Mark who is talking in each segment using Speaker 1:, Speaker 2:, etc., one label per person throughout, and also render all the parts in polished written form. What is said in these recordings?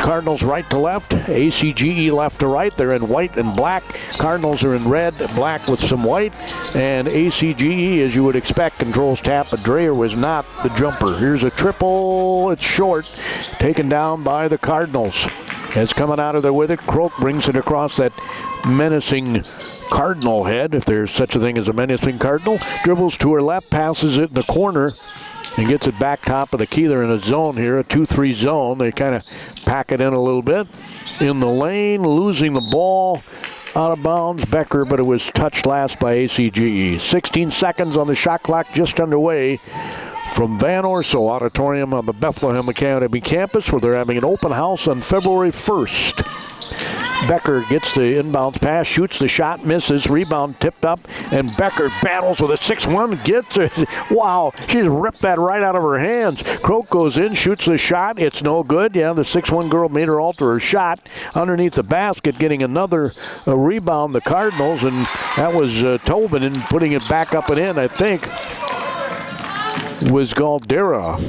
Speaker 1: Cardinals right to left, ACGE left to right. They're in white and black. Cardinals are in red, black with some white. And ACGE, as you would expect, controls tap, but Dreyer was not the jumper. Here's a triple. It's short, taken down by the Cardinals. As coming out of there with it, Croak brings it across that menacing Cardinal head, if there's such a thing as a menacing Cardinal. Dribbles to her left, passes it in the corner, and gets it back top of the key. They're in a zone here, a 2-3 zone. They kind of pack it in a little bit. In the lane, losing the ball. Out of bounds, Becker, but it was touched last by ACGE. 16 seconds on the shot clock, just underway from Van Orso Auditorium on the Bethlehem Academy campus, where they're having an open house on February 1st. Becker gets the inbounds pass, shoots the shot, misses, rebound tipped up, and Becker battles with a 6-1, gets it. Wow, she's ripped that right out of her hands. Croak goes in, shoots the shot, it's no good. Yeah, the 6-1 girl made her alter her shot underneath the basket, getting another rebound, the Cardinals, and that was Tobin, and putting it back up and in, I think, was Galdera.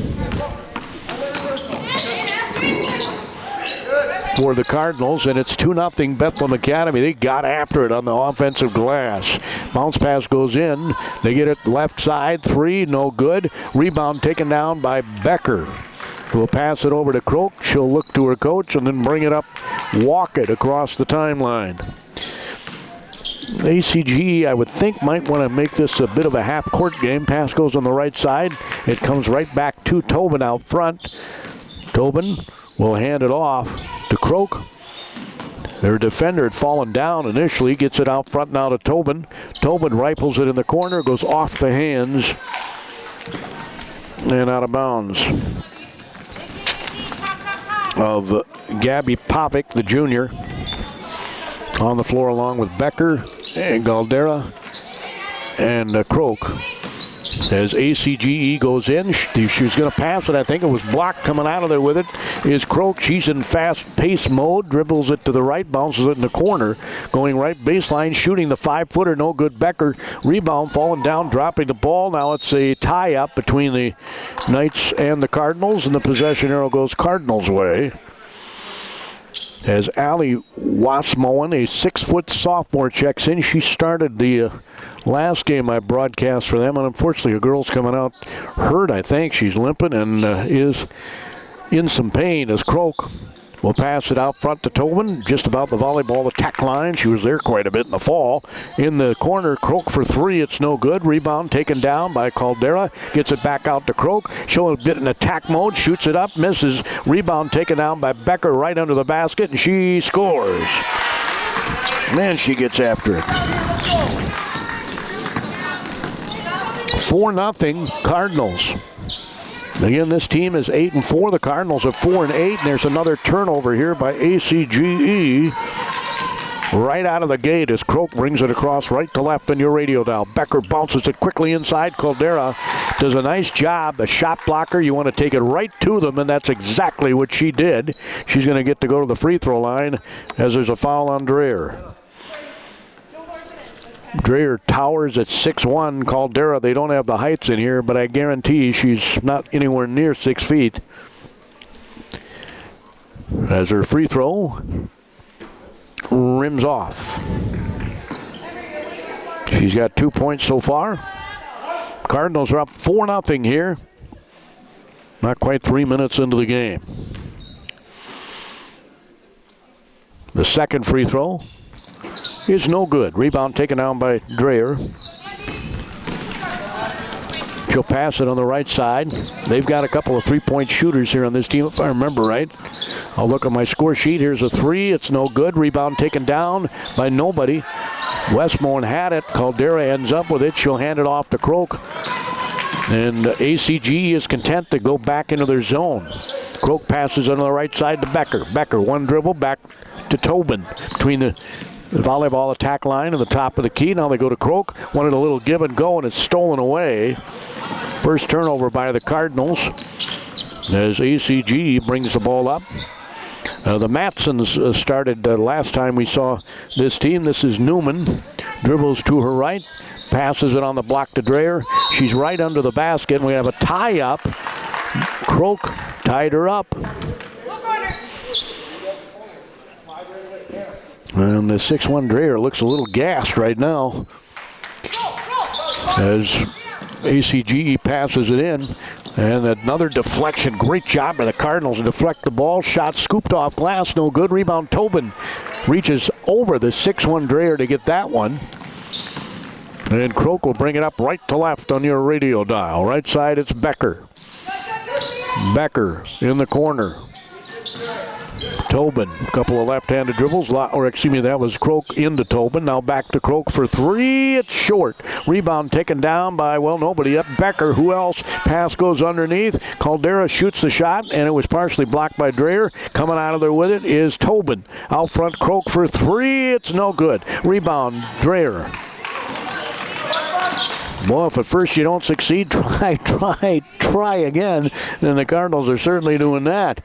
Speaker 1: For the Cardinals, and it's 2-0 Bethlehem Academy. They got after it on the offensive glass. Bounce pass goes in. They get it left side. 3, no good. Rebound taken down by Becker. We'll pass it over to Croak. She'll look to her coach and then bring it up, walk it across the timeline. ACG, I would think, might want to make this a bit of a half-court game. Pass goes on the right side. It comes right back to Tobin out front. Tobin will hand it off to Croak. Their defender had fallen down initially, gets it out front now to Tobin. Tobin rifles it in the corner, goes off the hands, and out of bounds of Gabby Pavic, the junior. On the floor along with Becker and Galdera and Croak. As ACGE goes in, she was going to pass it. I think it was blocked. Coming out of there with it is Croak. She's in fast-paced mode. Dribbles it to the right, bounces it in the corner. Going right baseline, shooting the 5-footer. No good. Becker. Rebound, falling down, dropping the ball. Now it's a tie-up between the Knights and the Cardinals, and the possession arrow goes Cardinals' way. As Allie Wasmoen, a 6-foot sophomore, checks in. She started the last game I broadcast for them, and unfortunately a girl's coming out hurt, I think. She's limping and is in some pain as Croak will pass it out front to Tobin, just about the volleyball attack line. She was there quite a bit in the fall. In the corner, Croak for 3, it's no good. Rebound taken down by Caldera, gets it back out to Croak, showing a bit in attack mode, shoots it up, misses. Rebound taken down by Becker right under the basket, and she scores. Man, she gets after it. 4-0 Cardinals. Again, this team is 8-4. The Cardinals are 4-8, and there's another turnover here by ACGE. Right out of the gate as Croak brings it across right to left on your radio dial. Becker bounces it quickly inside. Caldera does a nice job. A shot blocker, you want to take it right to them, and that's exactly what she did. She's going to get to go to the free throw line as there's a foul on Dreyer. Dreyer towers at 6'1". Caldera, they don't have the heights in here, but I guarantee she's not anywhere near 6 feet. As her free throw rims off. She's got 2 points so far. Cardinals are up 4-0 here. Not quite 3 minutes into the game. The second free throw is no good. Rebound taken down by Dreyer. She'll pass it on the right side. They've got a couple of three-point shooters here on this team, if I remember right. I'll look at my score sheet. Here's a 3. It's no good. Rebound taken down by nobody. Westmoreland had it. Caldera ends up with it. She'll hand it off to Croak. And ACG is content to go back into their zone. Croak passes on the right side to Becker. Becker, one dribble, back to Tobin between the volleyball attack line and the top of the key. Now they go to Croak. Wanted a little give and go, and it's stolen away. First turnover by the Cardinals as ACG brings the ball up. The Matsons started last time we saw this team. This is Newman. Dribbles to her right. Passes it on the block to Dreyer. She's right under the basket, and we have a tie-up. Croak tied her up. And the 6'1" Dreher looks a little gassed right now as ACGE passes it in. And another deflection. Great job by the Cardinals to deflect the ball. Shot scooped off glass. No good. Rebound. Tobin reaches over the 6'1" Dreher to get that one. And Croak will bring it up right to left on your radio dial. Right side, it's Becker. Becker in the corner. Tobin, a couple of left-handed dribbles, or excuse me, that was Croak into Tobin. Now back to Croak for three. It's short. Rebound taken down by, well, nobody. Up Becker. Who else? Pass goes underneath. Caldera shoots the shot, and it was partially blocked by Dreher. Coming out of there with it is Tobin. Out front, Croak for three. It's no good. Rebound, Dreher. Well, if at first you don't succeed, try again. And the Cardinals are certainly doing that.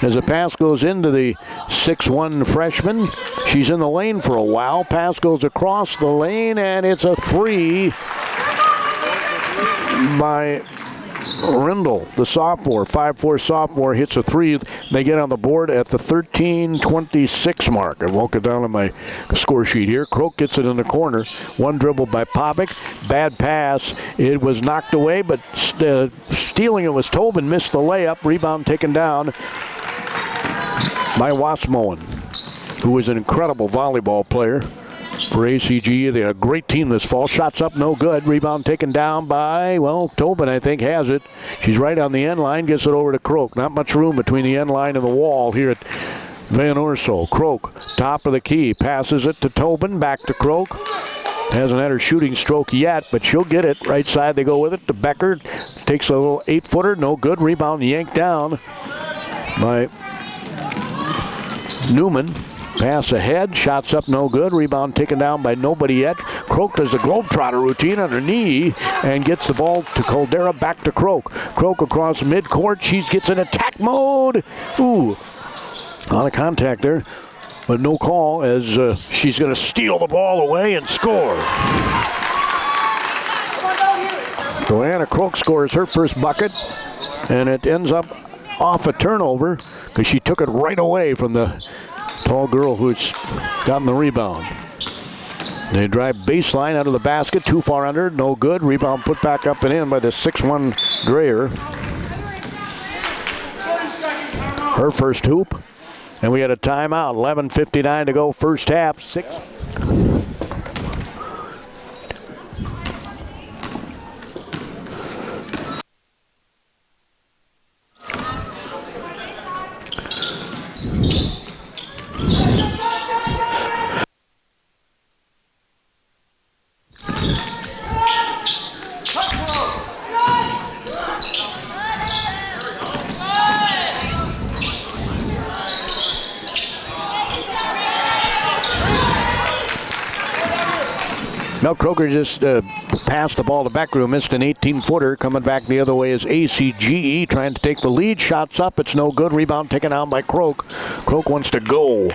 Speaker 1: As the pass goes into the 6'1" freshman, she's in the lane for a while. Pass goes across the lane, and it's a three by Rindle, the sophomore. 5'4" sophomore hits a three. They get on the board at the 13:26 mark. I won't get down on my score sheet here. Croak gets it in the corner. One dribble by Popick. Bad pass. It was knocked away, but stealing it was Tobin. Missed the layup. Rebound taken down by Wasmoen, who is an incredible volleyball player for ACG. They had a great team this fall. Shots up, no good. Rebound taken down by, well, Tobin, I think, has it. She's right on the end line, gets it over to Croak. Not much room between the end line and the wall here at Van Urso. Croak, top of the key, passes it to Tobin, back to Croak. Hasn't had her shooting stroke yet, but she'll get it. Right side, they go with it to Becker. Takes a little 8-footer, no good. Rebound yanked down by Newman. Pass ahead, shots up, no good. Rebound taken down by nobody yet. Croak does the Globetrotter routine on her knee and gets the ball to Caldera, back to Croak. Croak across midcourt. She gets in attack mode. Ooh, a lot of contact there, but no call as she's going to steal the ball away and score. Joanna Croak scores her first bucket, and it ends up off a turnover because she took it right away from the tall girl who's gotten the rebound. They drive baseline out of the basket, too far under, no good. Rebound put back up and in by the 6'1" Dreher. Her first hoop. And we had a timeout, 11:59 to go, first half. Mel Croker just passed the ball to Becker, missed an 18-footer. Coming back the other way is ACGE, trying to take the lead. Shots up, it's no good. Rebound taken down by Croak. Croak wants to go.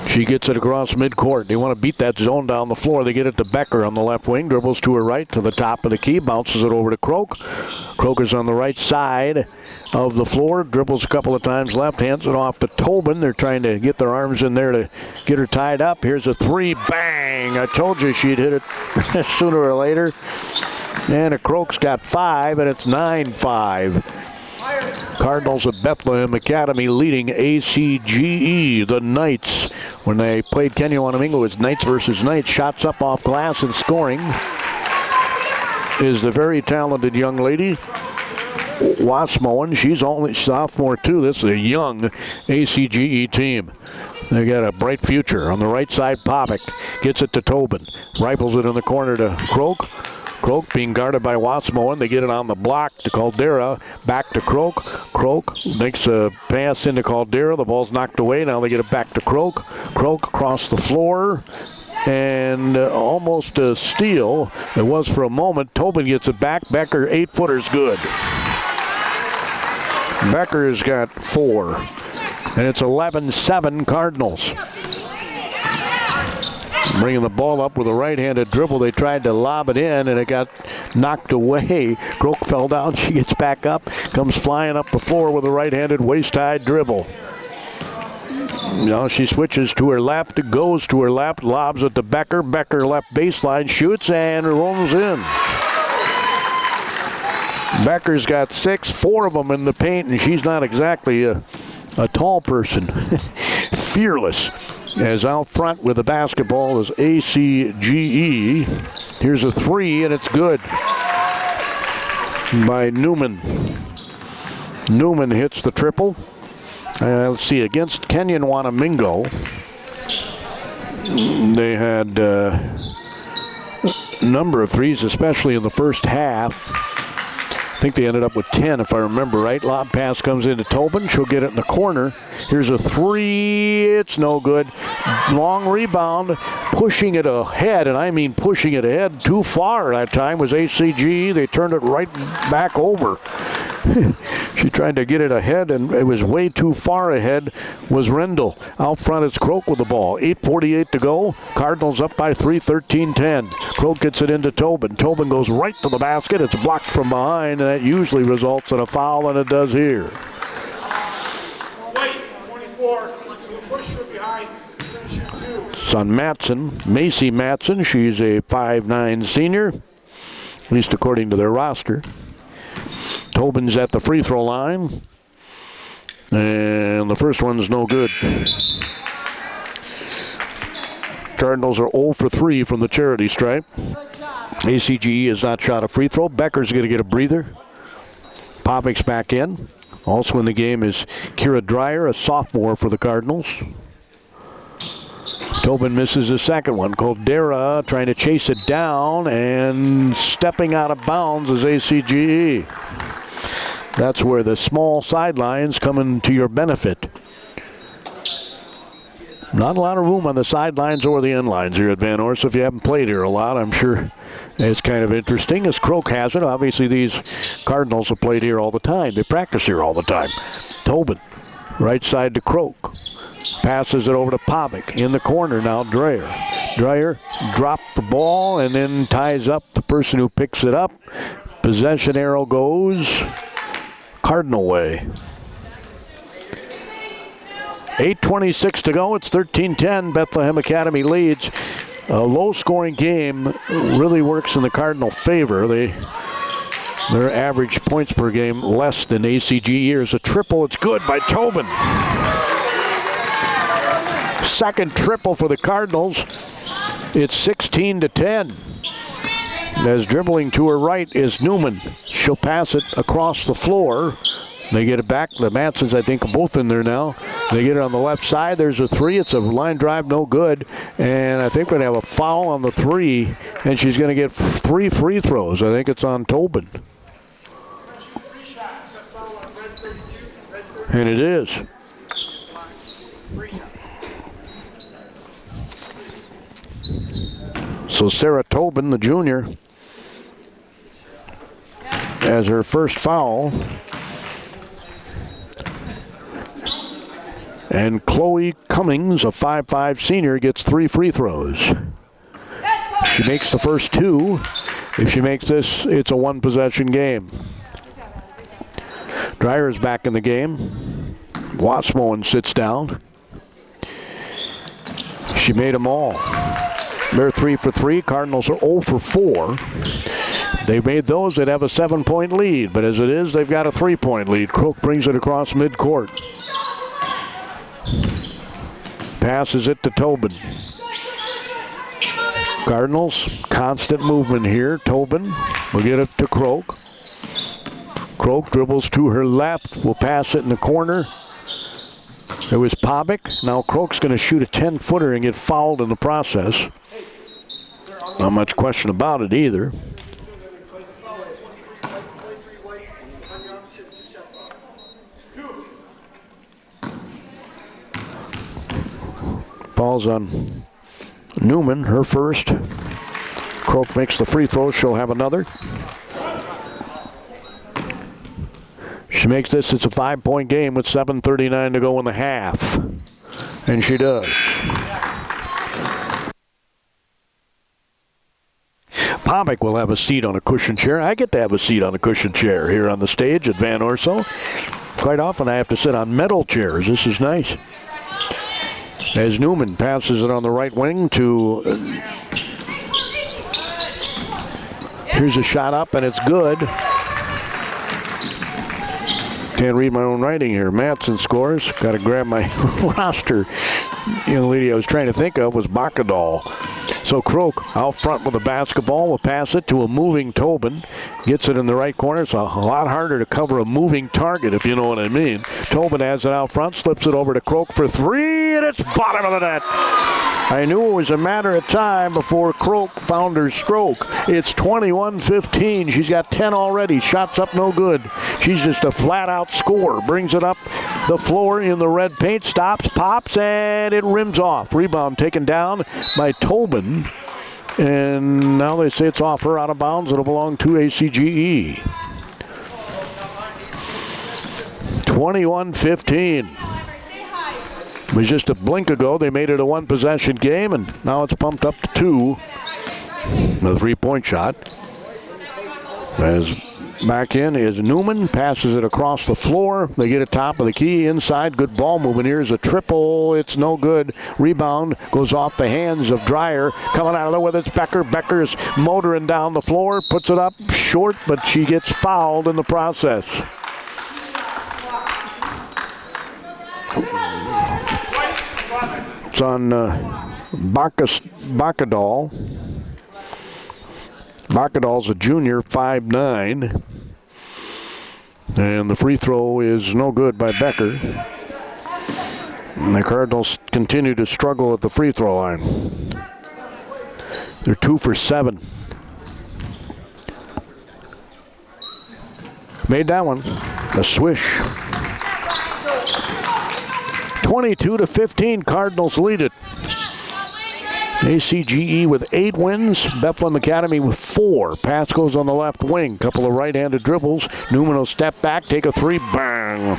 Speaker 1: She gets it across midcourt. They want to beat that zone down the floor. They get it to Becker on the left wing. Dribbles to her right to the top of the key. Bounces it over to Croak. Croker's on the right side of the floor. Dribbles a couple of times left. Hands it off to Tobin. They're trying to get their arms in there to get her tied up. Here's a three. Bang! I told you she'd hit it sooner or later. And Croak's got 5, and it's 9-5. Cardinals of Bethlehem Academy leading ACGE, the Knights. When they played Kennewanna-Mingo, it was Knights versus Knights. Shots up off glass and scoring is the very talented young lady, Wasmoen. She's only sophomore too. This is a young ACGE team. They got a bright future. On the right side, Popick gets it to Tobin. Rifles it in the corner to Croak. Croak being guarded by Wasmoen. They get it on the block to Caldera. Back to Croak. Croak makes a pass into Caldera. The ball's knocked away. Now they get it back to Croak. Croak across the floor. And almost a steal. It was for a moment. Tobin gets it back. Becker, 8-footer's good. Becker's got 4. And it's 11-7 Cardinals. Bringing the ball up with a right-handed dribble. They tried to lob it in, and it got knocked away. Croak fell down. She gets back up, comes flying up the floor with a right-handed waist-high dribble. Now she switches to her left, goes to her left, lobs it to Becker. Becker left baseline, shoots, and rolls in. Becker's got 6, 4 of them in the paint, and she's not exactly a tall person. Fearless. As out front with the basketball is ACGE. Here's a 3, and it's good by Newman. Newman hits the triple. Let's see, against Kenyon Wanamingo, they had a number of threes, especially in the first half. I think they ended up with 10, if I remember right. Lob pass comes into Tobin. She'll get it in the corner. Here's a 3. It's no good. Long rebound. Pushing it ahead, and I mean pushing it ahead too far that time, was ACG. They turned it right back over. She tried to get it ahead, and it was way too far ahead, was Rendell. Out front, it's Croak with the ball. 8:48 to go. Cardinals up by 3, 13-10. Croak gets it into Tobin. Tobin goes right to the basket. It's blocked from behind, and that usually results in a foul, and it does here.
Speaker 2: 24. Push from behind.
Speaker 1: It's on Matson, Macy Matson. She's a 5'9" senior, at least according to their roster. Tobin's at the free throw line, and the first one's no good. Cardinals are 0 for 3 from the charity stripe. ACGE has not shot a free throw. Becker's going to get a breather. Povic's back in. Also in the game is Kira Dreyer, a sophomore for the Cardinals. Tobin misses the second one. Caldera trying to chase it down, and stepping out of bounds is ACGE. That's where the small sidelines come into your benefit. Not a lot of room on the sidelines or the end lines here at Van Horst. If you haven't played here a lot, I'm sure it's kind of interesting. As Croak has it, obviously these Cardinals have played here all the time. They practice here all the time. Tobin, right side to Croak. Passes it over to Povic. In the corner now, Dreyer. Dreyer dropped the ball and then ties up the person who picks it up. Possession arrow goes Cardinal way. 8:26 to go. It's 13-10. Bethlehem Academy leads. A low-scoring game really works in the Cardinal favor. Their average points per game less than ACG. Here's a triple. It's good by Tobin. Second triple for the Cardinals. It's 16-10. As dribbling to her right is Newman. She'll pass it across the floor. They get it back. The Matsons, I think, are both in there now. They get it on the left side. There's a 3. It's a line drive, no good. And I think we're going to have a foul on the 3, and she's going to get 3 free throws. I think it's on Tobin. And it is. So Sarah Tobin, the junior, has her first foul. And Chloe Cummings, a 5'5" senior, gets 3 free throws. She makes the first 2. If she makes this, it's a 1-possession game. Dreyer is back in the game. Wasmoen sits down. She made them all. They're 3 for 3. Cardinals are 0 for 4. They made those, they'd have a 7-point lead. But as it is, they've got a 3-point lead. Croak brings it across midcourt. Passes it to Tobin. Cardinals, constant movement here. Tobin will get it to Croak. Croak dribbles to her left. Will pass it in the corner. It was Povic. Now Croak's going to shoot a 10-footer and get fouled in the process. Not much question about it either. Falls on Newman, her first. Croak makes the free throw. She'll have another. She makes this. It's a 5-point game with 7:39 to go in the half. And she does. Povic will have a seat on a cushion chair. I get to have a seat on a cushion chair here on the stage at Van Orso. Quite often I have to sit on metal chairs. This is nice. As Newman passes it on the right wing to... Here's a shot up, and it's good. Can't read my own writing here. Matson scores. Got to grab my roster. The young lady I was trying to think of was Bakadal. So Croak out front with the basketball will pass it to a moving Tobin. Gets it in the right corner. It's a lot harder to cover a moving target, if you know what I mean. Tobin has it out front, slips it over to Croak for three, and it's bottom of the net. I knew it was a matter of time before Croak found her stroke. It's 21-15. She's got 10 already. Shots up no good. She's just a flat-out scorer. Brings it up the floor in the red paint. Stops, pops, and it rims off. Rebound taken down by Tobin. And now they say it's off her, out of bounds. It'll belong to ACGE. 21-15. It was just a blink ago. They made it a one-possession game, and now it's pumped up to two. A three-point shot. As back in is Newman, passes it across the floor. They get it top of the key, inside. Good ball movement. Here's a triple. It's no good. Rebound goes off the hands of Dreyer. Coming out of there with it's Becker. Becker's motoring down the floor. Puts it up short, but she gets fouled in the process. It's on Bakadal. Bakadal's a junior, 5'9". And the free throw is no good by Becker. And the Cardinals continue to struggle at the free throw line. They're 2 for 7. Made that one. A swish. 22-15, Cardinals lead it. ACGE with 8 wins, Bethlehem Academy with 4. Pass goes on the left wing. Couple of right-handed dribbles. Newman will step back, take a three, bang.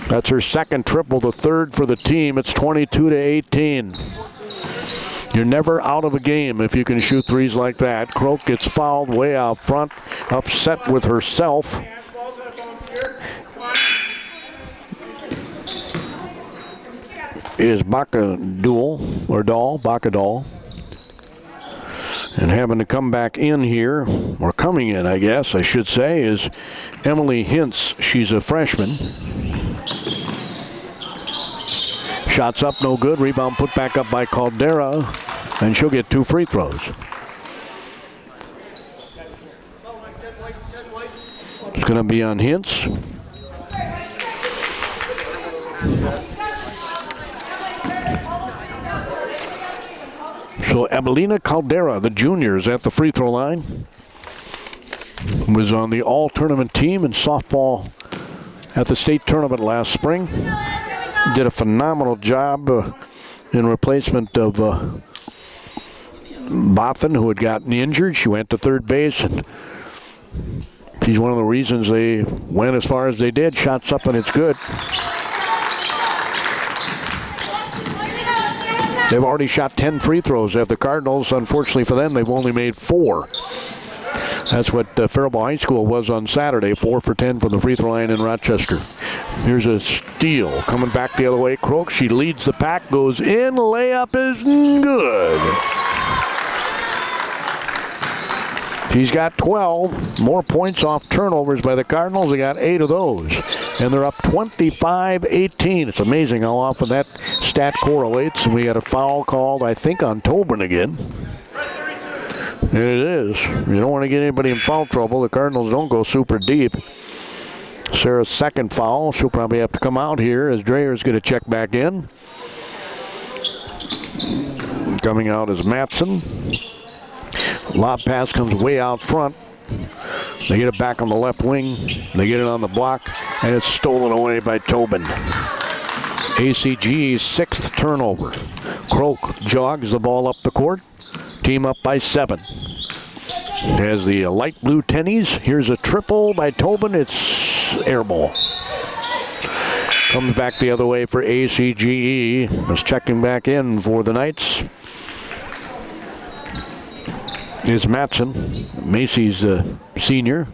Speaker 1: That's her second triple, the third for the team. It's 22-18. You're never out of a game if you can shoot threes like that. Croak gets fouled way out front, upset with herself. Is Bakadal. And having to come back in here, or coming in, I guess I should say, is Emily Hintz. She's a freshman. Shots up, no good. Rebound put back up by Caldera, and she'll get 2 free throws. It's going to be on Hintz. So Emelina Caldera, the juniors, at the free throw line. Was on the all-tournament team in softball at the state tournament last spring. Did a phenomenal job in replacement of Bothan, who had gotten injured. She went to third base, and she's one of the reasons they went as far as they did. Shots up, and it's good. They've already shot 10 free throws. At the Cardinals, unfortunately for them, they've only made 4. That's what Faribault High School was on Saturday, 4 for 10 from the free throw line in Rochester. Here's a steal. Coming back the other way, Croak. She leads the pack, goes in. Layup is good. She's got 12 more points off turnovers by the Cardinals. They got 8 of those. And they're up 25-18. It's amazing how often that stat correlates. And we had a foul called, I think, on Tobin again. And it is. You don't want to get anybody in foul trouble. The Cardinals don't go super deep. Sarah's second foul. She'll probably have to come out here as Dreyer's going to check back in. Coming out is Matson. Lob pass comes way out front. They get it back on the left wing. They get it on the block, and it's stolen away by Tobin. ACG's 6th turnover. Croak jogs the ball up the court. Team up by 7. Has the light blue tennies. Here's a triple by Tobin. It's air ball. Comes back the other way for ACGE. Just checking back in for the Knights is Matson, Macy's senior.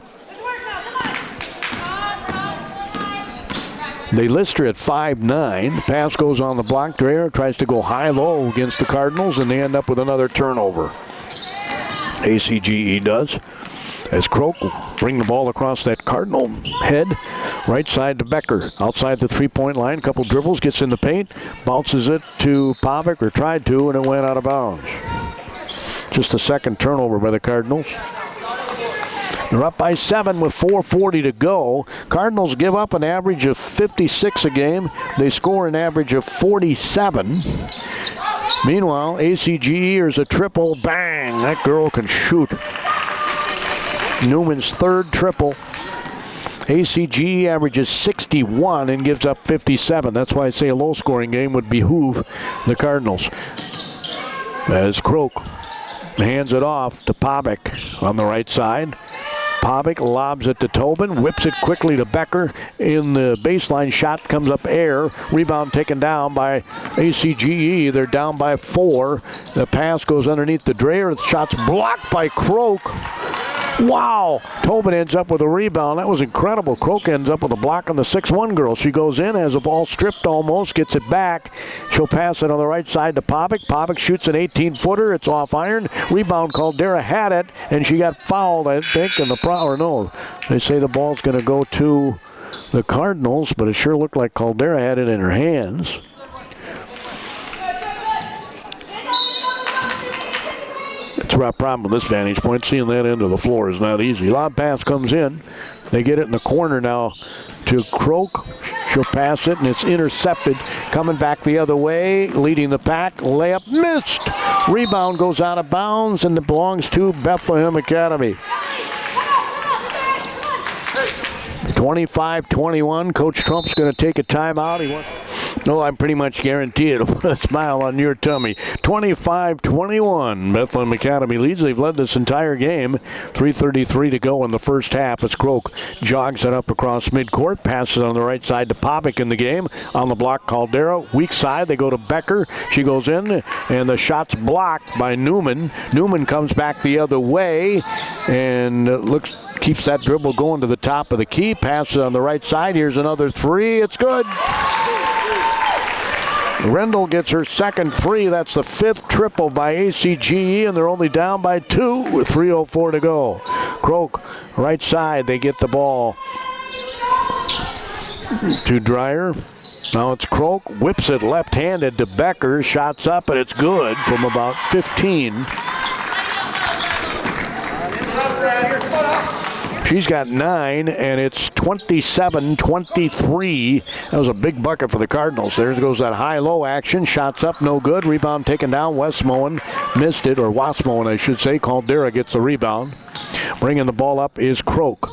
Speaker 1: They list her at 5'9". Pass goes on the block. Dreyer tries to go high-low against the Cardinals, and they end up with another turnover. ACGE does. As Croak will bring the ball across that Cardinal head, right side to Becker. Outside the three-point line, couple dribbles, gets in the paint, bounces it to Pavic, or tried to, and it went out of bounds. Just a second turnover by the Cardinals. They're up by 7 with 4:40 to go. Cardinals give up an average of 56 a game. They score an average of 47. Meanwhile, ACGE is a triple. Bang! That girl can shoot. Newman's third triple. ACGE averages 61 and gives up 57. That's why I say a low-scoring game would behoove the Cardinals. As Croak hands it off to Pavic on the right side. Pavic lobs it to Tobin, whips it quickly to Becker. In the baseline shot comes up air. Rebound taken down by ACGE. They're down by 4. The pass goes underneath the Dreyer. The shot's blocked by Croak. Wow! Tobin ends up with a rebound. That was incredible. Croak ends up with a block on the 6'1" girl. She goes in, has the ball stripped almost, gets it back. She'll pass it on the right side to Pavic. Pavic shoots an 18-footer. It's off iron. Rebound called. Dara had it, and she got fouled, I think, and they say the ball's going to go to the Cardinals, but it sure looked like Caldera had it in her hands. That's a problem with this vantage point. Seeing that end of the floor is not easy. Lob pass comes in. They get it in the corner now to Croak. She'll pass it, and it's intercepted. Coming back the other way, leading the pack. Layup missed. Rebound goes out of bounds, and it belongs to Bethlehem Academy. 25-21. Coach Trump's going to take a timeout. I pretty much guarantee it'll put a smile on your tummy. 25-21. Bethlehem Academy leads. They've led this entire game. 3:33 to go in the first half as Croak jogs it up across midcourt. Passes on the right side to Pavic in the game. On the block, Caldera. Weak side, they go to Becker. She goes in, and the shot's blocked by Newman. Newman comes back the other way, and keeps that dribble going to the top of the key. Passes on the right side. Here's another three. It's good. Rendell gets her second three. That's the 5th triple by ACGE, and they're only down by 2 with 3:04 to go. Croak, right side. They get the ball to Dreyer. Now it's Croak. Whips it left-handed to Becker. Shots up, and it's good from about 15. She's got 9, and it's 27-23. That was a big bucket for the Cardinals. There goes that high-low action. Shots up, no good. Rebound taken down. Westmoen missed it, or Wasmoen, I should say. Caldera gets the rebound. Bringing the ball up is Croak.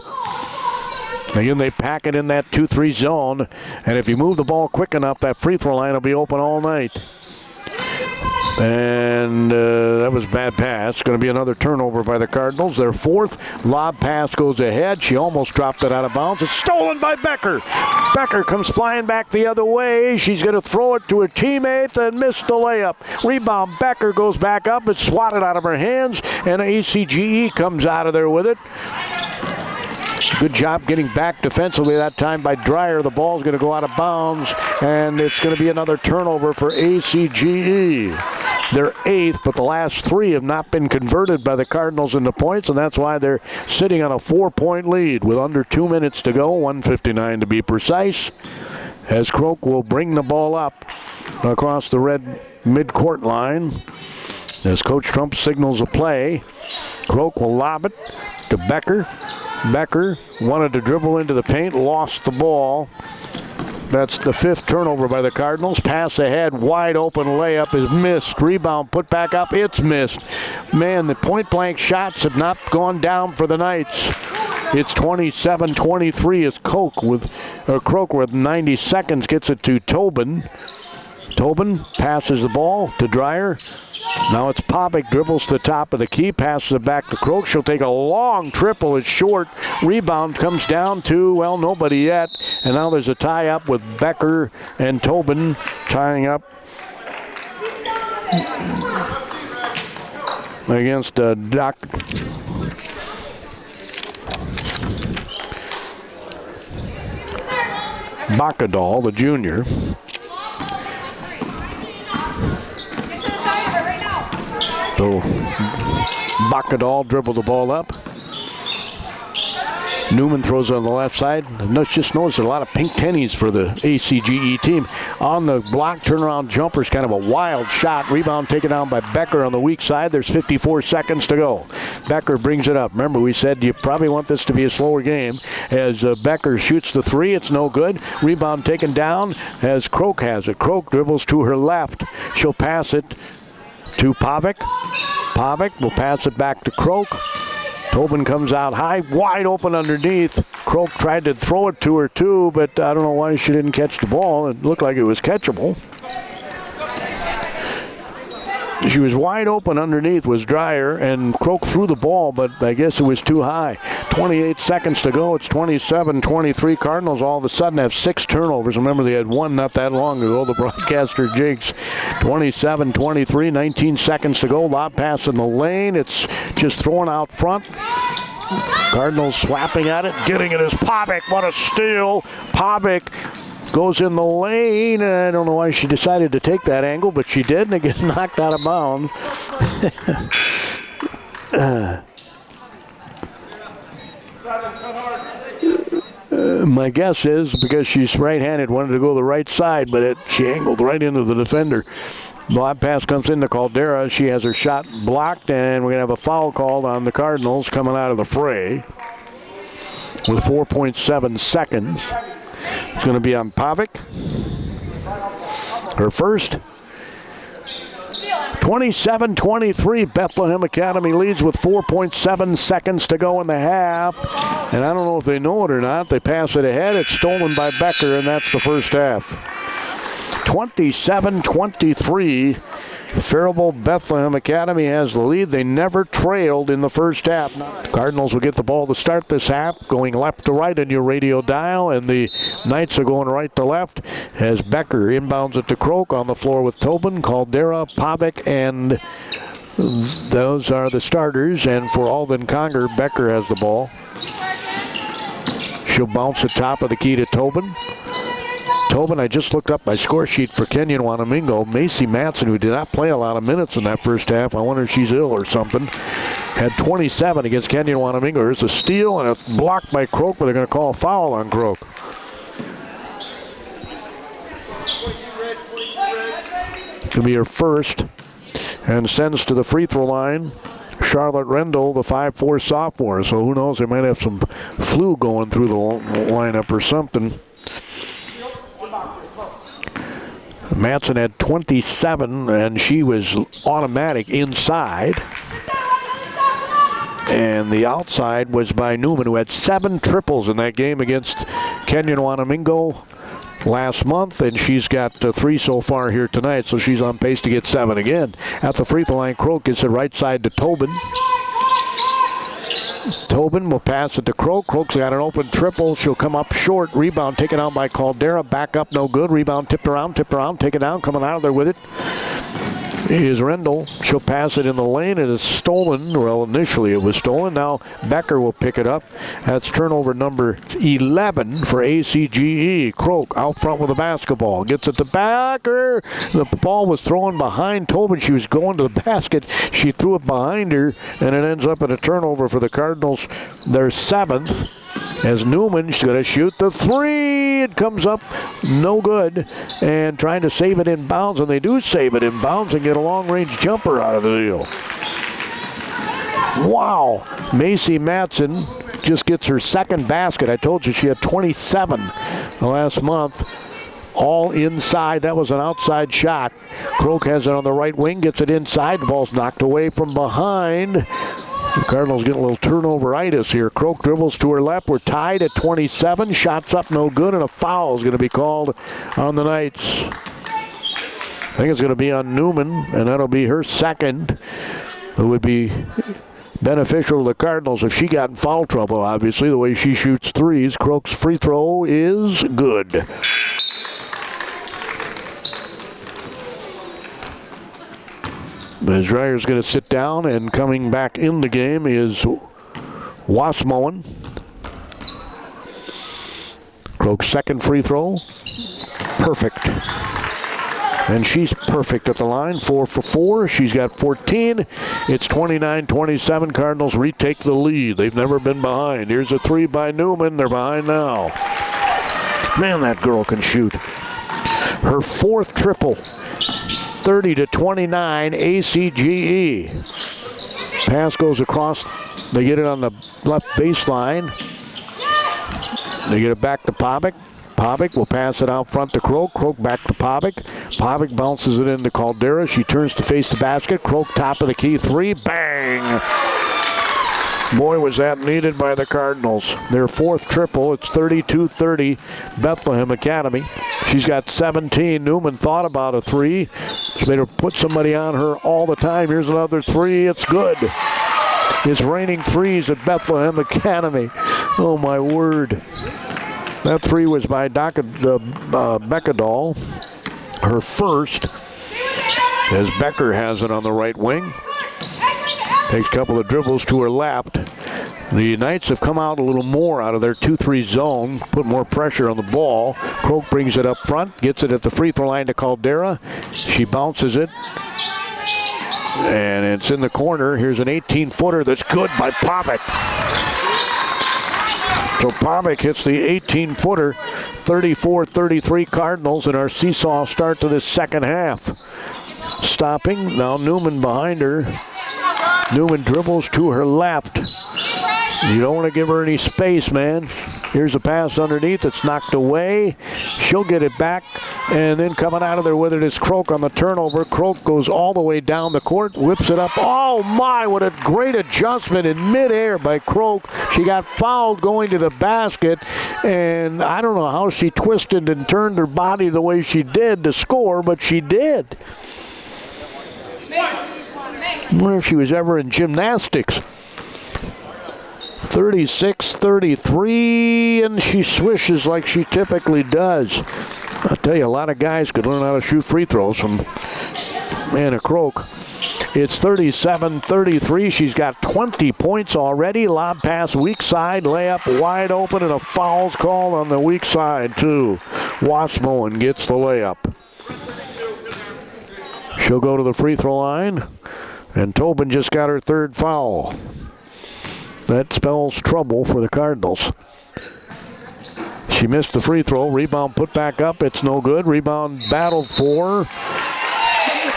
Speaker 1: Again, they pack it in that 2-3 zone, and if you move the ball quick enough, that free throw line will be open all night. And that was a bad pass. Going to be another turnover by the Cardinals. Their 4th lob pass goes ahead. She almost dropped it out of bounds. It's stolen by Becker. Becker comes flying back the other way. She's going to throw it to her teammate and miss the layup. Rebound. Becker goes back up. It's swatted out of her hands, and ACGE comes out of there with it. Good job getting back defensively that time by Dreyer. The ball's going to go out of bounds, and it's going to be another turnover for ACGE. They're 8th, but the last 3 have not been converted by the Cardinals into points, and that's why they're sitting on a 4-point lead with under 2 minutes to go, 1:59 to be precise, as Croak will bring the ball up across the red midcourt line. As Coach Trump signals a play, Croak will lob it to Becker. Becker wanted to dribble into the paint, lost the ball. That's the 5th turnover by the Cardinals. Pass ahead, wide open layup is missed. Rebound put back up, it's missed. Man, the point-blank shots have not gone down for the Knights. It's 27-23 as Croak with 90 seconds gets it to Tobin. Tobin passes the ball to Dreyer. Now it's Pavic, dribbles to the top of the key, passes it back to Croak. She'll take a long triple. It's short. Rebound comes down to, nobody yet. And now there's a tie-up with Becker and Tobin tying up against Doc. Bacadal, the junior. So Bacadal dribbled the ball up. Newman throws it on the left side. Just notice a lot of pink tennies for the ACGE team. On the block, turnaround jumper is kind of a wild shot. Rebound taken down by Becker on the weak side. There's 54 seconds to go. Becker brings it up. Remember, we said you probably want this to be a slower game. As Becker shoots the three, it's no good. Rebound taken down as Krook has it. Krook dribbles to her left. She'll pass it to Pavic. Pavic will pass it back to Krook. Tobin comes out high, wide open underneath. Krook tried to throw it to her too, but I don't know why she didn't catch the ball. It looked like it was catchable. She was wide open underneath, was Dreyer, and Krook threw the ball, but I guess it was too high. 28 seconds to go. It's 27-23. Cardinals all of a sudden have 6 turnovers. Remember, they had one not that long ago, the broadcaster jinx. 27-23, 19 seconds to go. Lob pass in the lane. It's just thrown out front. Cardinals swapping at it. Getting it is Pavic. What a steal. Pavic goes in the lane. I don't know why she decided to take that angle, but she did, and it gets knocked out of bounds. My guess is because she's right-handed, wanted to go the right side, but she angled right into the defender. Lob pass comes into Caldera. She has her shot blocked, and we're going to have a foul called on the Cardinals coming out of the fray with 4.7 seconds. It's going to be on Pavic. Her first. 27-23. Bethlehem Academy leads with 4.7 seconds to go in the half. And I don't know if they know it or not. They pass it ahead. It's stolen by Becker, and that's the first half. 27-23. Faribault Bethlehem Academy has the lead. They never trailed in the first half. Cardinals will get the ball to start this half, going left to right on your radio dial, and the Knights are going right to left as Becker inbounds it to Krook on the floor with Tobin, Caldera, Pavic, and those are the starters. And for Alden-Conger, Becker has the ball. She'll bounce the top of the key to Tobin. Tobin, I just looked up my score sheet for Kenyon Wanamingo. Macy Matson, who did not play a lot of minutes in that first half, I wonder if she's ill or something, had 27 against Kenyon Wanamingo. There's a steal and a block by Krook, but they're going to call a foul on Krook. It'll be her first, and sends to the free throw line Charlotte Rendell, the 5'4" sophomore. So who knows, they might have some flu going through the lineup or something. Matson had 27, and she was automatic inside. And the outside was by Newman, who had 7 triples in that game against Kenyon Wanamingo last month, and she's got 3 so far here tonight, so she's on pace to get 7 again. At the free throw line, Krook gets it right side to Tobin. Tobin will pass it to Krook. Krook's got an open triple. She'll come up short. Rebound taken out by Caldera. Back up, no good. Rebound tipped around, take it down. Coming out of there with it is Rendell. She'll pass it in the lane. It is stolen. Well, initially it was stolen. Now Becker will pick it up. That's turnover number 11 for ACGE. Krook out front with the basketball. Gets it to Becker. The ball was thrown behind Tobin. She was going to the basket. She threw it behind her, and it ends up in a turnover for the Cardinals. Their 7th. As Newman's going to shoot the 3. It comes up no good. And trying to save it in bounds. And they do save it in bounds and get a long-range jumper out of the deal. Wow. Macy Matson just gets her 2nd basket. I told you she had 27 last month. All inside. That was an outside shot. Krook has it on the right wing. Gets it inside. The ball's knocked away from behind. The Cardinals get a little turnover-itis here. Krook dribbles to her left. We're tied at 27. Shots up, no good, and a foul is going to be called on the Knights. I think it's going to be on Newman, and that'll be her 2nd. It would be beneficial to the Cardinals if she got in foul trouble, obviously, the way she shoots threes. Krook's free throw is good. As Dreyer's going to sit down, and coming back in the game is Wasmoen. Croak's second free throw, perfect. And she's perfect at the line, 4 for 4. She's got 14. It's 29-27. Cardinals retake the lead. They've never been behind. Here's a 3 by Newman. They're behind now. Man, that girl can shoot. Her 4th triple. 30-29, ACGE. Pass goes across. They get it on the left baseline. They get it back to Povic. Povic will pass it out front to Croak. Croak back to Povic. Povic bounces it into Caldera. She turns to face the basket. Croak top of the key 3. Bang! Boy, was that needed by the Cardinals. Their 4th triple. It's 32-30, Bethlehem Academy. She's got 17. Newman thought about a 3. She made her put somebody on her all the time. Here's another 3. It's good. It's raining 3s at Bethlehem Academy. Oh, my word. That 3 was by Beckadal, her first, as Becker has it on the right wing. Takes a couple of dribbles to her left. The Knights have come out a little more out of their 2-3 zone, put more pressure on the ball. Croak brings it up front, gets it at the free throw line to Caldera. She bounces it, and it's in the corner. Here's an 18-footer that's good by Povic. So Povic hits the 18-footer, 34-33 Cardinals in our seesaw start to this second half. Stopping, now Newman behind her. Newman dribbles to her left. You don't want to give her any space, man. Here's a pass underneath. It's knocked away. She'll get it back. And then coming out of there with it is Croak on the turnover. Croak goes all the way down the court, whips it up. Oh, my, what a great adjustment in midair by Croak. She got fouled going to the basket. And I don't know how she twisted and turned her body the way she did to score, but she did. I wonder if she was ever in gymnastics. 36-33, and she swishes like she typically does. I'll tell you, a lot of guys could learn how to shoot free throws from Anna Croak. It's 37-33. She's got 20 points already. Lob pass weak side, layup wide open, and a foul's called on the weak side, too. Wasmoen gets the layup. She'll go to the free throw line, and Tobin just got her 3rd foul. That spells trouble for the Cardinals. She missed the free throw. Rebound put back up. It's no good. Rebound battled for.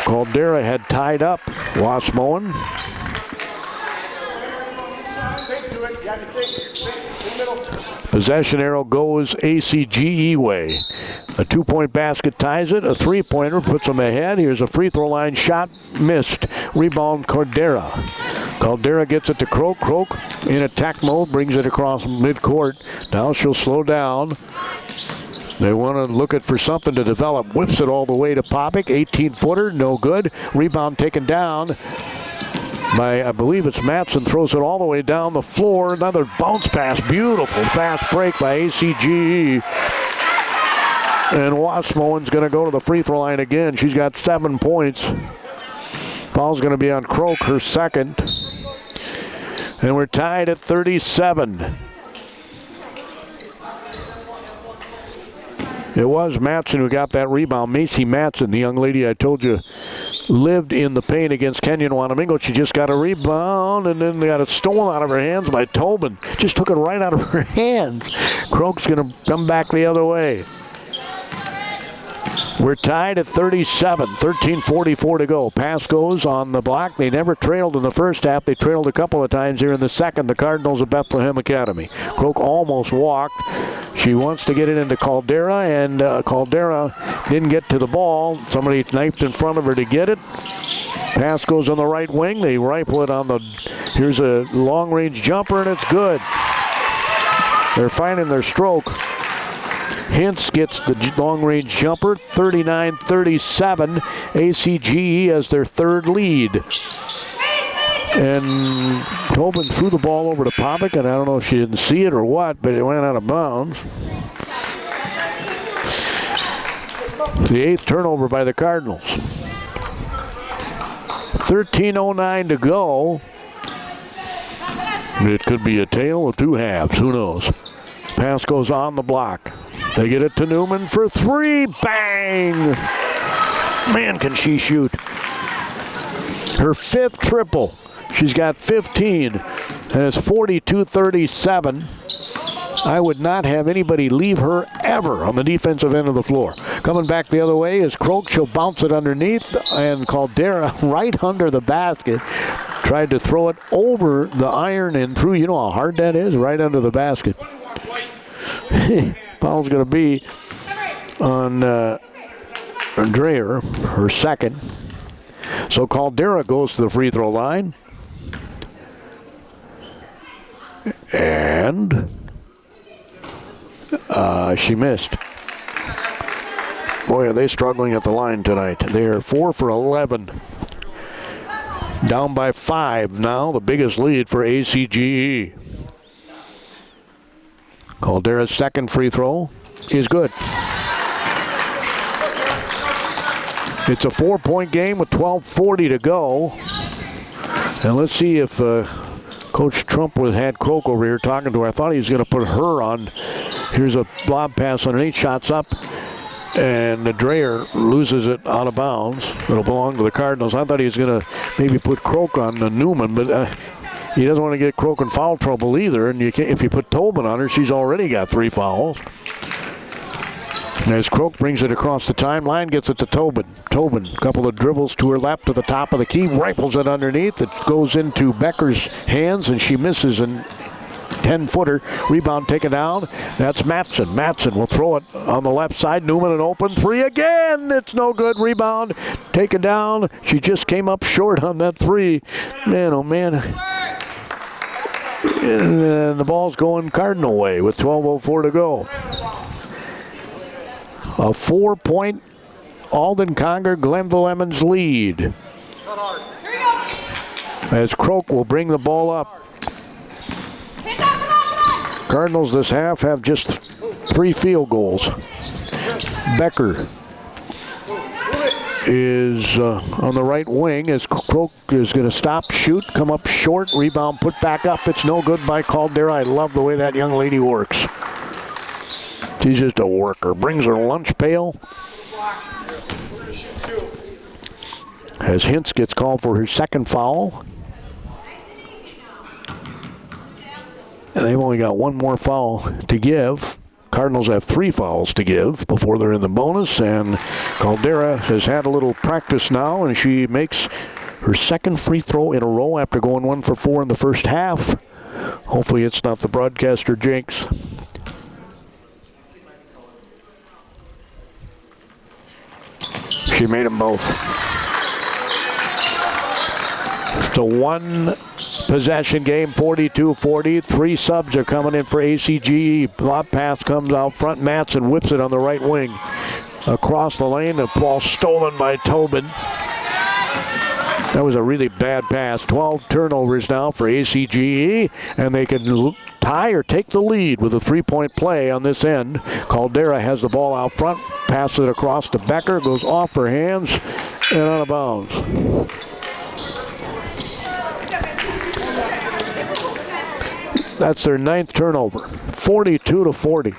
Speaker 1: Caldera had tied up Wasmoen. Possession arrow goes ACGE way. A 2-point basket ties it. A 3-pointer puts them ahead. Here's a free throw line shot. Missed. Rebound Caldera. Caldera gets it to Croak. Croak in attack mode, brings it across midcourt. Now she'll slow down. They want to look for something to develop. Whips it all the way to Povic. 18-footer, no good. Rebound taken down by, I believe it's Matson. Throws it all the way down the floor. Another bounce pass. Beautiful fast break by ACGE. And Wasmoen's going to go to the free throw line again. She's got 7 points. Foul's going to be on Croak, her 2nd. And we're tied at 37. It was Matson who got that rebound. Macy Matson, the young lady I told you lived in the paint against Kenyon Wanamingo. She just got a rebound and then got it stolen out of her hands by Tobin. Just took it right out of her hands. Croak's going to come back the other way. We're tied at 37, 13:44 to go. Pass goes on the block. They never trailed in the first half. They trailed a couple of times here in the second. The Cardinals of Bethlehem Academy. Croak almost walked. She wants to get it into Caldera, and Caldera didn't get to the ball. Somebody knifed in front of her to get it. Pass goes on the right wing. They rifle it on the... Here's a long-range jumper, and it's good. They're finding their stroke. Hintz gets the long-range jumper, 39-37. ACGE has their 3rd lead. And Tobin threw the ball over to Povic, and I don't know if she didn't see it or what, but it went out of bounds. The 8th turnover by the Cardinals. 13:09 to go. It could be a tale of 2 halves. Who knows? Pass goes on the block. They get it to Newman for three. Bang! Man, can she shoot. Her fifth triple. She's got 15, and it's 42-37. I would not have anybody leave her ever on the defensive end of the floor. Coming back the other way is Croak. She'll bounce it underneath, and Caldera right under the basket. Tried to throw it over the iron and through. You know how hard that is? Right under the basket. Foul's going to be on Dreher, her second. So Caldera goes to the free throw line. And she missed. Boy, are they struggling at the line tonight. They are 4 for 11. Down by 5 now, the biggest lead for ACGE. Caldera's second free throw is good. It's a 4-point game with 12:40 to go. And let's see if Coach Trump had Croak over here talking to her. I thought he was going to put her on. Here's a lob pass underneath, shots up, and Dreher loses it out of bounds. It'll belong to the Cardinals. I thought he was going to maybe put Croak on Newman, but he doesn't want to get Croak in foul trouble either. And if you put Tobin on her, she's already got 3 fouls. And as Croak brings it across the timeline, gets it to Tobin. Tobin, a couple of dribbles to her left to the top of the key, rifles it underneath. It goes into Becker's hands, and she misses a 10-footer. Rebound taken down. That's Matson. Matson will throw it on the left side. Newman an open three again. It's no good. Rebound taken down. She just came up short on that three. Man, oh man. And the ball's going Cardinal way with 12:04 to go. A 4-point Alden-Conger Glenville-Emmons lead. As Croak will bring the ball up. Cardinals this half have just 3 field goals. Becker is on the right wing as Croak is going to stop, shoot, come up short, rebound, put back up. It's no good by Caldera. I love the way that young lady works. She's just a worker. Brings her lunch pail. As Hintz gets called for her second foul. And they've only got 1 more foul to give. Cardinals have 3 fouls to give before they're in the bonus. And Caldera has had a little practice now, and she makes her second free throw in a row after going 1 for 4 in the first half. Hopefully it's not the broadcaster jinx. She made them both. It's a 1-possession game, 42-40. 3 subs are coming in for ACGE. Lob pass comes out front. Matson whips it on the right wing. Across the lane, the ball stolen by Tobin. That was a really bad pass. 12 turnovers now for ACGE, and they can tie or take the lead with a 3-point play on this end. Caldera has the ball out front, passes it across to Becker, goes off her hands and out of bounds. That's their 9th turnover. 42-40.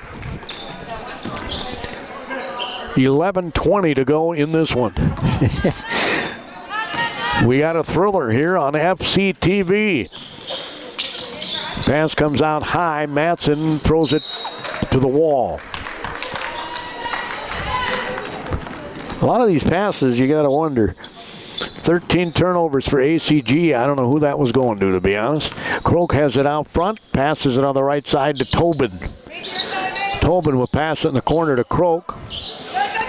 Speaker 1: 11:20 to go in this one. We got a thriller here on FCTV. Pass comes out high. Matson throws it to the wall. A lot of these passes, you got to wonder. 13 turnovers for ACG. I don't know who that was going to be honest. Croak has it out front. Passes it on the right side to Tobin. Tobin will pass it in the corner to Croak.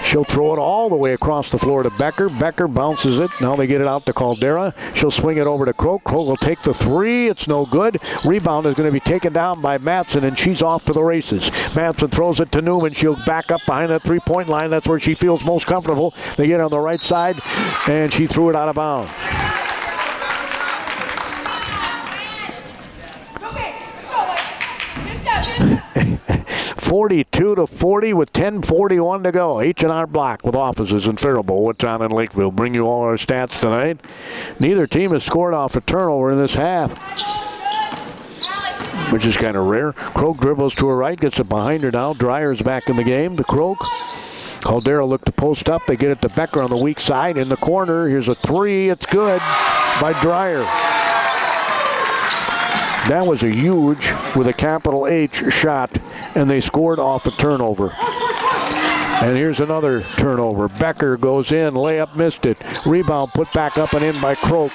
Speaker 1: She'll throw it all the way across the floor to Becker. Becker bounces it. Now they get it out to Caldera. She'll swing it over to Croak. Croak will take the 3. It's no good. Rebound is going to be taken down by Matson, and she's off to the races. Matson throws it to Newman. She'll back up behind that 3-point line. That's where she feels most comfortable. They get it on the right side, and she threw it out of bounds. 42-40 with 10:41 to go. H&R Block with offices in Faribault, Woodtown, and Lakeville. Bring you all our stats tonight. Neither team has scored off a turnover in this half. which is kind of rare. Croak dribbles to her right, gets it behind her now. Dreyer's back in the game to Croak. Caldera look to post up. They get it to Becker on the weak side in the corner. Here's a three. It's good by Dreyer. That was a huge, with a capital H, shot, and they scored off a turnover. And here's another turnover. Becker goes in, layup missed it. Rebound put back up and in by Croak.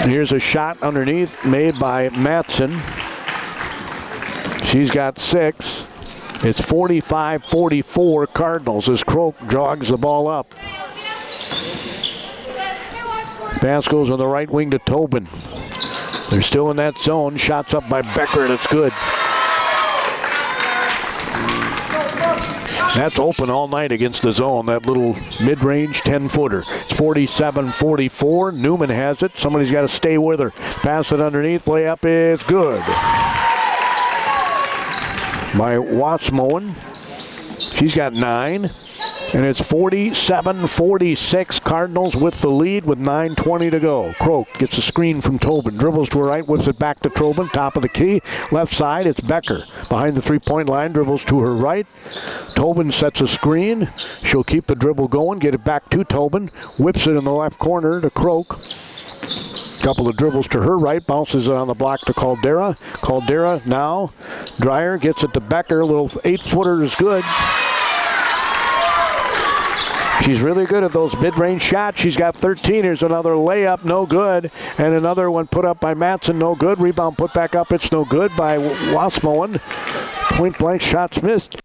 Speaker 1: Here's a shot underneath made by Matson. She's got 6. It's 45-44 Cardinals as Croak jogs the ball up. Pass goes on the right wing to Tobin. They're still in that zone. Shots up by Becker, and it's good. That's open all night against the zone, that little mid-range 10-footer. It's 47-44. Newman has it. Somebody's got to stay with her. Pass it underneath. Layup is good. By Wassmoen. She's got 9. And it's 47-46. Cardinals with the lead with 9:20 to go. Croak gets a screen from Tobin. Dribbles to her right, whips it back to Tobin. Top of the key. Left side, it's Becker. Behind the three-point line, dribbles to her right. Tobin sets a screen. She'll keep the dribble going, get it back to Tobin. Whips it in the left corner to Croak. Couple of dribbles to her right. Bounces it on the block to Caldera. Caldera now. Dreyer gets it to Becker. A little 8-footer is good. She's really good at those mid-range shots. She's got 13. Here's another layup, no good. And another one put up by Matson, no good. Rebound put back up, it's no good by Wassmoen. Point-blank shots missed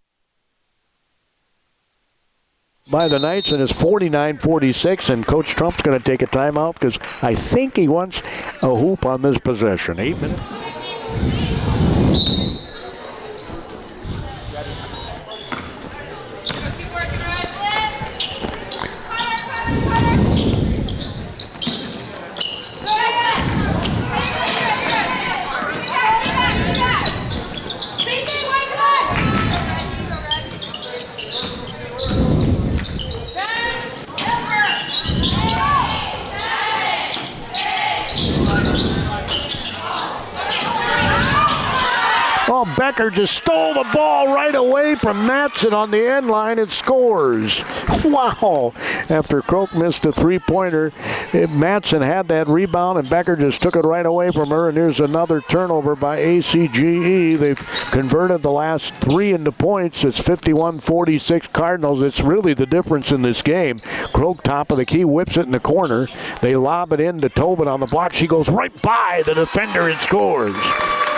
Speaker 1: by the Knights, and it's 49-46. And Coach Trump's going to take a timeout because I think he wants a hoop on this possession. 8 minutes. Becker just stole the ball right away from Matson on the end line and scores. Wow. After Croak missed a three-pointer, Matson had that rebound and Becker just took it right away from her. And here's another turnover by ACGE. They've converted the last 3 into points. It's 51-46 Cardinals. It's really the difference in this game. Croak top of the key, whips it in the corner. They lob it into Tobin on the block. She goes right by the defender and scores.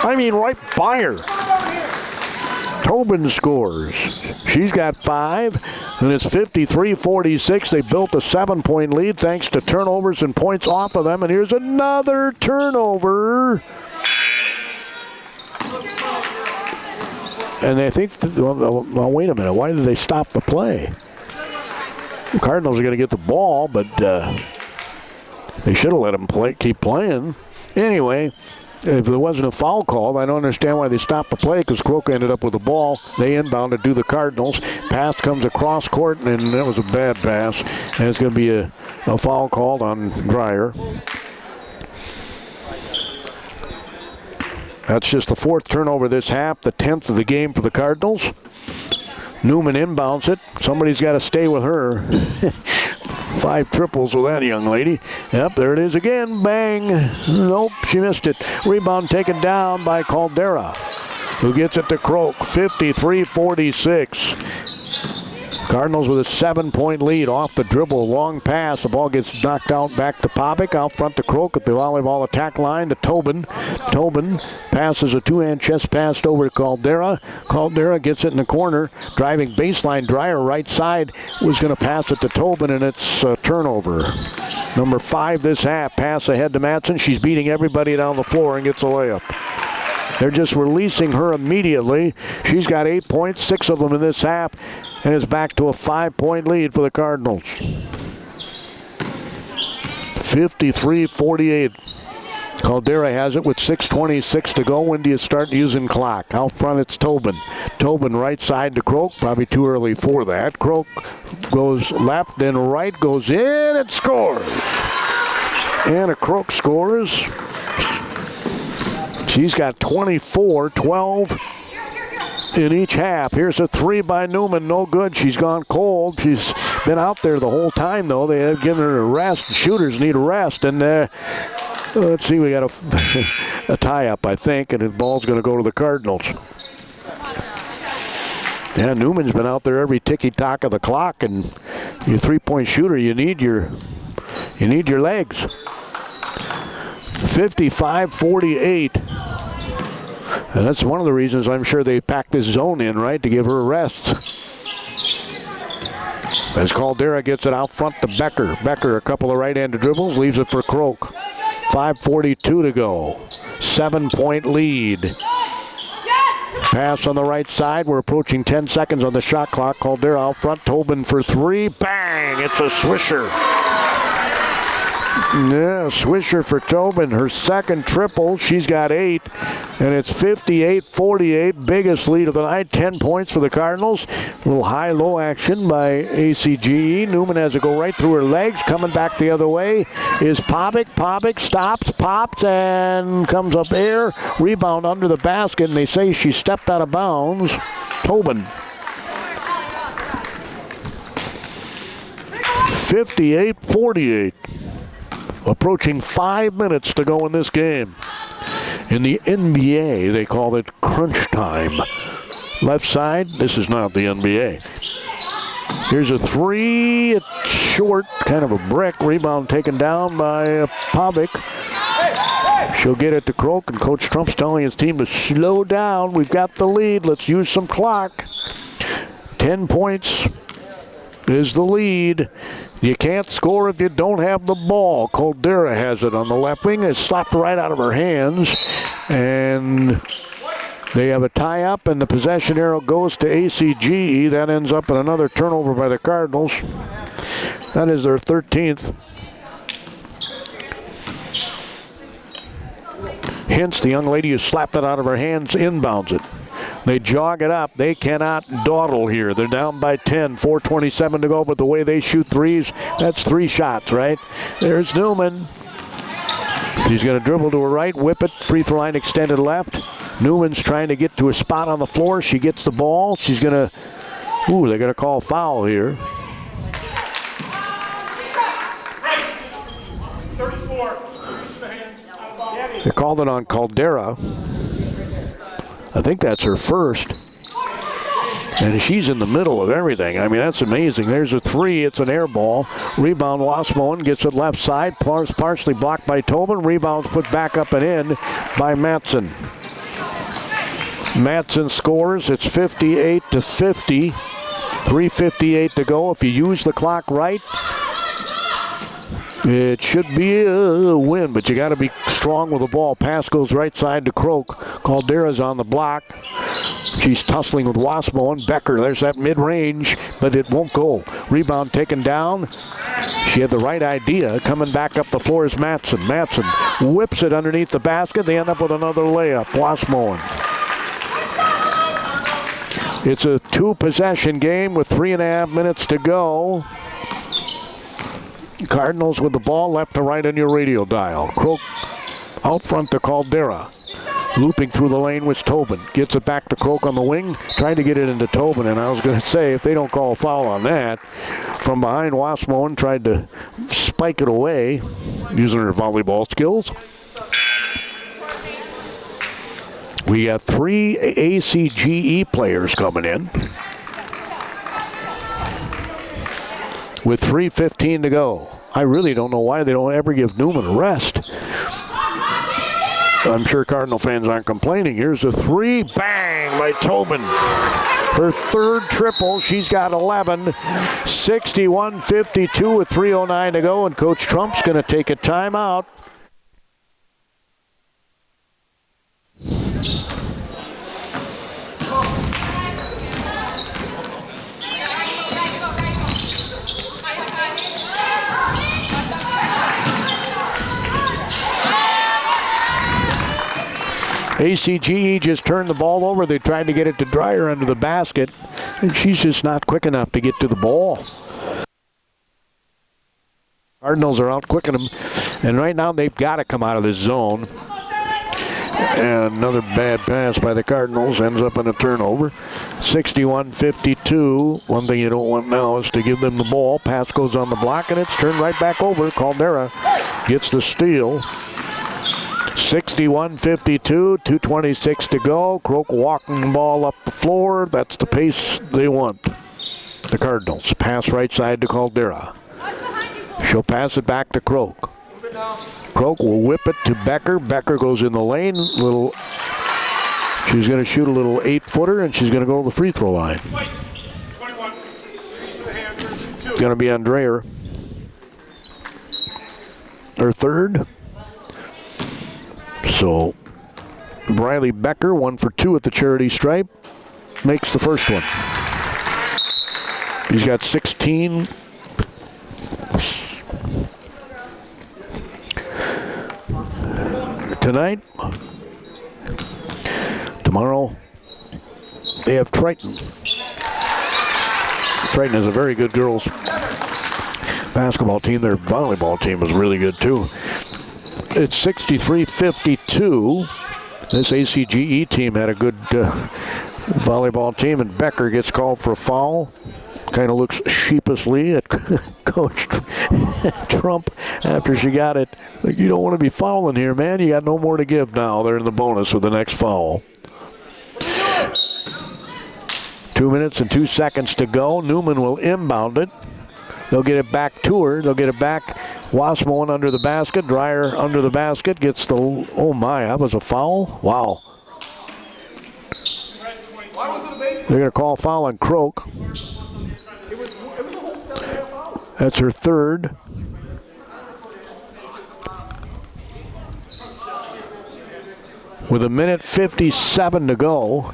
Speaker 1: I mean, right by her. Tobin scores. She's got 5, and it's 53-46. They built a 7-point lead thanks to turnovers and points off of them. And here's another turnover. And I think, well, wait a minute. Why did they stop the play? The Cardinals are going to get the ball, but they should have let them keep playing. Anyway, if there wasn't a foul call, I don't understand why they stopped the play because Croak ended up with the ball. They inbound to do the Cardinals. Pass comes across court, and that was a bad pass. And it's going to be a foul called on Dreyer. That's just the 4th turnover this half, the 10th of the game for the Cardinals. Newman inbounds it. Somebody's got to stay with her. 5 triples with that young lady. Yep, there it is again. Bang. Nope, she missed it. Rebound taken down by Caldera, who gets it to Croak. 53-46. Cardinals with a 7-point lead off the dribble. Long pass. The ball gets knocked out back to Popick. Out front to Croak at the volleyball attack line to Tobin. Tobin passes a 2-hand chest pass over to Caldera. Caldera gets it in the corner. Driving baseline. Dreyer right side was going to pass it to Tobin, and it's a turnover. Number 5 this half. Pass ahead to Matson. She's beating everybody down the floor and gets a layup. They're just releasing her immediately. She's got 8 points, 6 of them in this half, and it's back to a 5-point lead for the Cardinals. 53-48. Caldera has it with 6:26 to go. When do you start using clock? Out front, it's Tobin. Tobin right side to Croak. Probably too early for that. Croak goes left, then right, goes in, and scores. Anna Croak scores. She's got 24, 12 in each half. Here's a three by Newman. No good. She's gone cold. She's been out there the whole time, though. They have given her a rest. Shooters need a rest. And let's see, we got a tie-up, I think, and the ball's going to go to the Cardinals. Yeah, Newman's been out there every ticky-tock of the clock, and your three-point shooter, you need your legs. 55-48. And that's one of the reasons I'm sure they packed this zone in, right, to give her a rest. As Caldera gets it out front to Becker. Becker, a couple of right-handed dribbles, leaves it for Croak. 5:42 to go. 7-point lead. Pass on the right side. We're approaching 10 seconds on the shot clock. Caldera out front. Tobin for three. Bang! It's a swisher. Yeah, swisher for Tobin. Her second triple. She's got 8. And it's 58-48. Biggest lead of the night. 10 points for the Cardinals. A little high-low action by ACGE. Newman has to go right through her legs. Coming back the other way is Povic. Povic stops, pops, and comes up air. Rebound under the basket, and they say she stepped out of bounds. Tobin. 58-48. Approaching 5 minutes to go in this game. In the NBA, they call it crunch time. Left side, this is not the NBA. Here's a three. It's short, kind of a brick. Rebound taken down by Povic. She'll get it to Croak, and Coach Trump's telling his team to slow down. We've got the lead. Let's use some clock. 10 points is the lead. You can't score if you don't have the ball. Caldera has it on the left wing. It's slapped right out of her hands. And they have a tie-up, and the possession arrow goes to ACGE. That ends up in another turnover by the Cardinals. That is their 13th. Hence, the young lady who slapped it out of her hands inbounds it. They jog it up. They cannot dawdle here. They're down by 10, 4:27 to go, but the way they shoot threes, that's 3 shots, right? There's Newman. She's going to dribble to her right, whip it, free throw line extended left. Newman's trying to get to a spot on the floor. She gets the ball. She's going to, they're going to call foul here.
Speaker 2: 34.
Speaker 1: They called it on Caldera. I think that's her first. And she's in the middle of everything. I mean, that's amazing. There's a three. It's an air ball. Rebound, Wasmoen gets it left side. Partially blocked by Tobin. Rebounds put back up and in by Matson. Matson scores. It's 58-50. 3:58 to go. If you use the clock right, it should be a win, but you got to be strong with the ball. Pass goes right side to Croak. Caldera's on the block. She's tussling with Wasmoen. Becker, there's that mid-range, but it won't go. Rebound taken down. She had the right idea. Coming back up the floor is Matson. Matson whips it underneath the basket. They end up with another layup. Wasmoen. It's a 2-possession game with 3.5 minutes to go. Cardinals with the ball left to right on your radio dial. Croak out front to Caldera. Looping through the lane was Tobin. Gets it back to Croak on the wing. Trying to get it into Tobin. And I was going to say, if they don't call a foul on that, from behind, Wasmoen tried to spike it away using her volleyball skills. We got 3 ACGE players coming in. With 3:15 to go. I really don't know why they don't ever give Newman a rest. I'm sure Cardinal fans aren't complaining. Here's a three. Bang by Tobin. Her third triple. She's got 11. 61-52 with 3:09 to go. And Coach Trump's going to take a timeout. ACGE just turned the ball over. They tried to get it to Dreyer under the basket, and she's just not quick enough to get to the ball. Cardinals are out quicking them. And right now they've got to come out of this zone. And another bad pass by the Cardinals ends up in a turnover. 61-52. One thing you don't want now is to give them the ball. Pass goes on the block, and it's turned right back over. Caldera gets the steal. 61-52, 2:26 to go. Croak walking the ball up the floor. That's the pace they want. The Cardinals pass right side to Caldera. She'll pass it back to Croak. Croak will whip it to Becker. Becker goes in the lane. She's going to shoot a little 8-footer, and she's going to go to the free throw line. It's going to be on Dreher. Her third. So Briley Becker, 1 for 2 at the charity stripe, makes the first one. He's got 16. Tonight. Tomorrow, they have Triton. Triton is a very good girls basketball team. Their volleyball team is really good too. It's 63-52. This ACGE team had a good volleyball team, and Becker gets called for a foul. Kind of looks sheepishly at Coach Trump after she got it. Like, you don't want to be fouling here, man. You got no more to give now. They're in the bonus with the next foul. 2 minutes and 2 seconds to go. Newman will inbound it. They'll get it back to her. They'll get it back. Wasmoen under the basket. Dreher under the basket. Gets the, oh my, that was a foul? Wow. They're going to call a foul on Croak. That's her third. With 1:57 to go.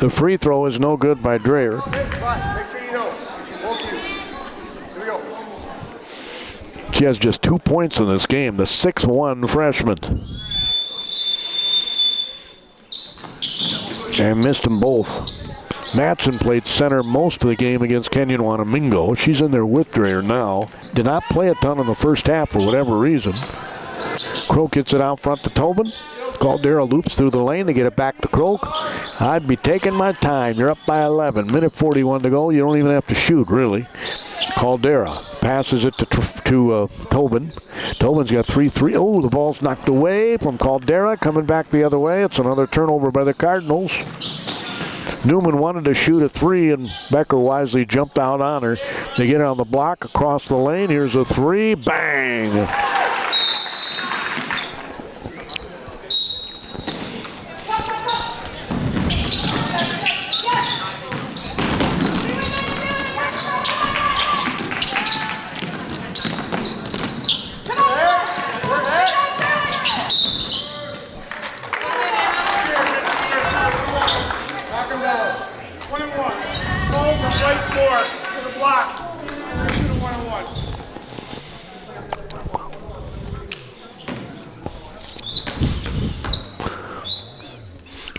Speaker 1: The free throw is no good by Dreher. She has just 2 points in this game, the 6'1" freshman. And missed them both. Matson played center most of the game against Kenyon Wanamingo. She's in there with Dreher now. Did not play a ton in the first half for whatever reason. Croak gets it out front to Tobin. Caldera loops through the lane to get it back to Croak. I'd be taking my time. You're up by 11. 1:41 to go. You don't even have to shoot, really. Caldera passes it to Tobin. Tobin's got 3-3. Oh, the ball's knocked away from Caldera. Coming back the other way. It's another turnover by the Cardinals. Newman wanted to shoot a 3, and Becker wisely jumped out on her. They get it on the block across the lane. Here's a 3. Bang!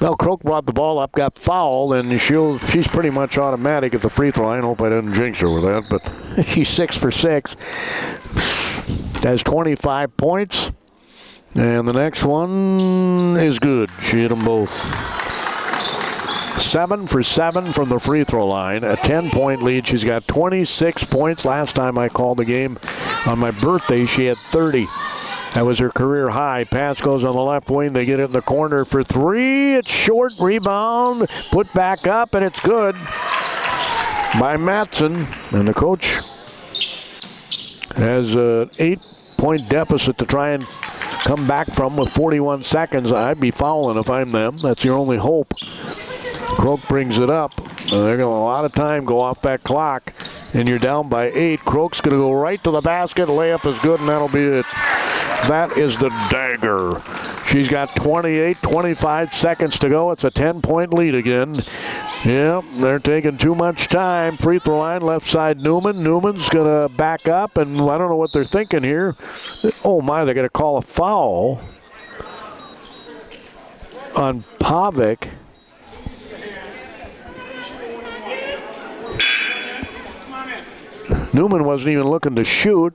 Speaker 1: Well, Croak brought the ball up, got fouled, and she's pretty much automatic at the free throw line. I hope I didn't jinx her with that, but she's 6 for 6. Has 25 points, and the next one is good. She hit them both. 7 for 7 from the free throw line, a 10-point lead. She's got 26 points. Last time I called the game on my birthday, she had 30. That was her career high. Pass goes on the left wing. They get it in the corner for 3. It's short. Rebound. Put back up, and it's good by Matson. And the coach has an 8-point deficit to try and come back from with 41 seconds. I'd be fouling if I'm them. That's your only hope. Croak brings it up. They're going to a lot of time go off that clock, and you're down by 8. Croak's going to go right to the basket. Layup is good, and that'll be it. That is the dagger. She's got 25 seconds to go. It's a 10-point lead again. Yep, they're taking too much time. Free throw line, left side Newman. Newman's going to back up, and I don't know what they're thinking here. Oh, my, they're going to call a foul on Pavic. Newman wasn't even looking to shoot.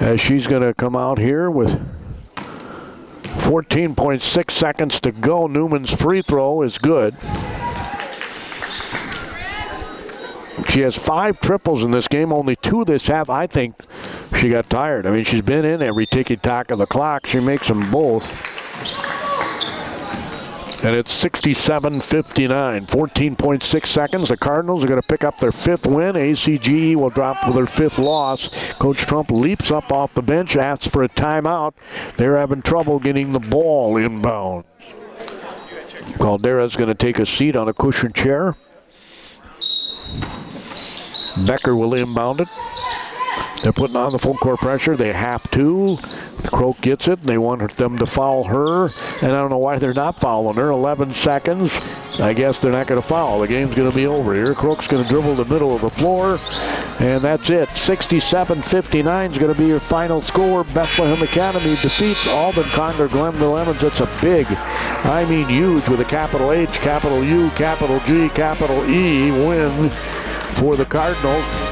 Speaker 1: As she's going to come out here with 14.6 seconds to go. Newman's free throw is good. She has 5 triples in this game, only 2 this half. I think she got tired. I mean, she's been in every ticky-tack of the clock. She makes them both. And it's 67-59, 14.6 seconds. The Cardinals are going to pick up their 5th win. ACGE will drop with their 5th loss. Coach Trump leaps up off the bench, asks for a timeout. They're having trouble getting the ball inbound. Caldera's going to take a seat on a cushion chair. Becker will inbound it. They're putting on the full court pressure. They have to. Croak gets it. They want them to foul her. And I don't know why they're not fouling her. 11 seconds. I guess they're not going to foul. The game's going to be over here. Croak's going to dribble the middle of the floor. And that's it. 67-59 is going to be your final score. Bethlehem Academy defeats Alden-Conger Glenville-Emmons. That's a big, I mean huge, with a capital H, capital U, capital G, capital E win for the Cardinals.